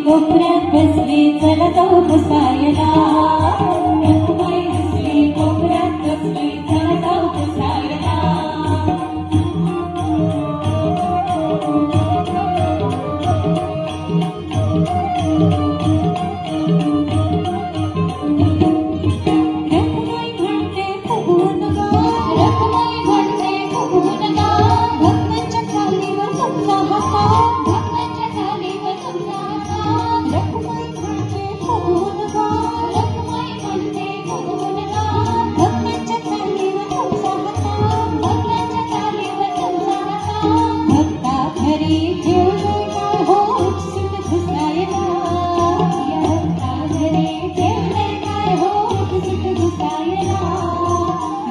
कोपऱ्यात बसली चला जाऊ पुसायला रखुमाई बसली कोपऱ्यात बसली चला जाऊ पुसायला रखुमाई म्हणते फुगून गा रखुमाई म्हणते फुगून गा भक्तांच्या खालीवर तुमचा हाता भक्तांच्या खालीवर तुमचा रखुमाई म्हणते फुगून गा रखुमाई म्हणते फुगून गा भक्तांच्या खालीवर तुमचा हाता भक्तांच्या खालीवर तुमचा हाता भक्ता घरी ठेवले काय हो उपसित घुसायला या भक्ता घरी ठेवले काय हो उपसित घुसायला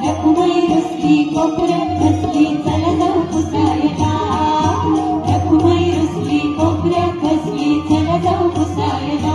रखुमाई रुसली कोपऱ्यात बसली चला जाऊ पुसायला रखुमाई रुसली कोपऱ्यात बसली चला जाऊ पुसायला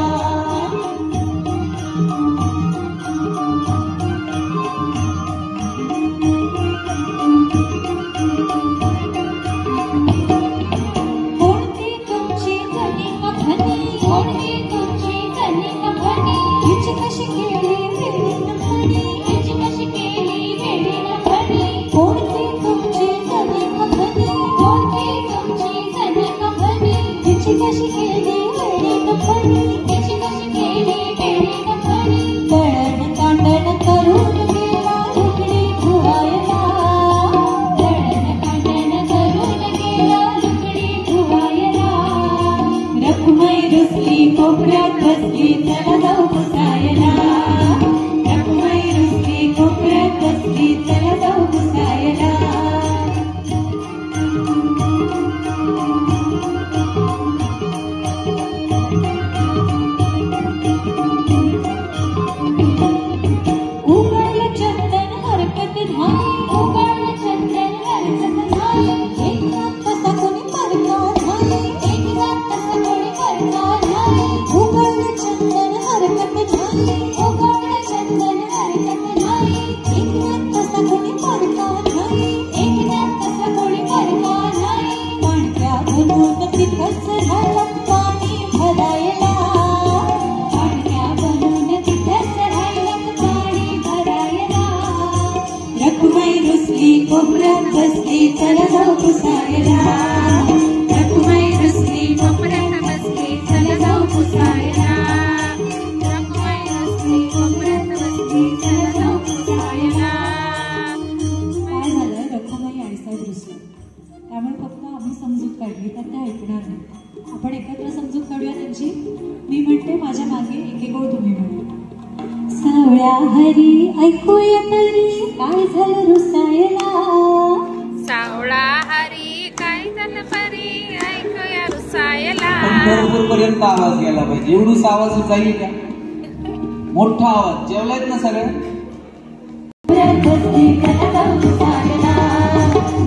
कोणती तुमची जणी कफनी कोणती तुमची जणी कफनी हिची कशी केली वेडीन फणी हिची कशी केली वेडीन फणी कोणती तुमची जणी कफनी कोणती तुमची जणी कफनी हिची कशी केली वेडीन फणी हिची कशी केली वेडीन फणी दळण कांडण करून गेला लुगडी धुवायला दळण कांडण करून गेला लुगडी धुवायला रखुमाई रुसली कोपऱ्यात बसली चला जाऊ पुसायला रखुमाई रुसली कोपऱ्यात बसली चला जाऊ पुसायला उगाळलं चंदन हरकत नाही उगाळलं चंदन हरकत नाही एक रात तसा कोणी परका नाही एक रात तसा कोणी परका नाही उगाळलं चंदन हरकत नाही उगाळलं चंदन हरकत नाही एक रात तसा कोणी परका नाही एक रात तसा कोणी परका नाही पाणक्या बनून तिथंच राहिलं पाणी भरायला पाणक्या बनून तिथंच राहिलं पाणी भरायला रखुमाई रुसली कोपऱ्यात बसली चला जाऊ पुसायला रखुमाई रुसली कोपऱ्यात बसली चला जाऊ पुसायला रखुमाई रुसली कोपऱ्यात बसली चला जाऊ पुसायला काय झालं रखुमाई आईसाहेब रुसली त्यामुळे फक्त आम्ही समजूत काढली तर त्या ऐकणार नाही आपण एकत्र समजूत काढूया त्यांची मी म्हणते माझ्या मागे एक ओळ तुम्ही म्हणा सावळ्या हरी ऐकूया तरी काय झालं रुसायला सावळा हरी काय झालं परी ऐकूया रुसायला पंढरपूर पर्यंत आवाज गेला पाहिजे एवढूच आवाज जाईल का मोठा आवाज जेवलायत ना सगळे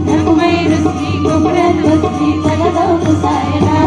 रखुमाई रुसली कोपऱ्यात बसली चला जाऊ पुसायला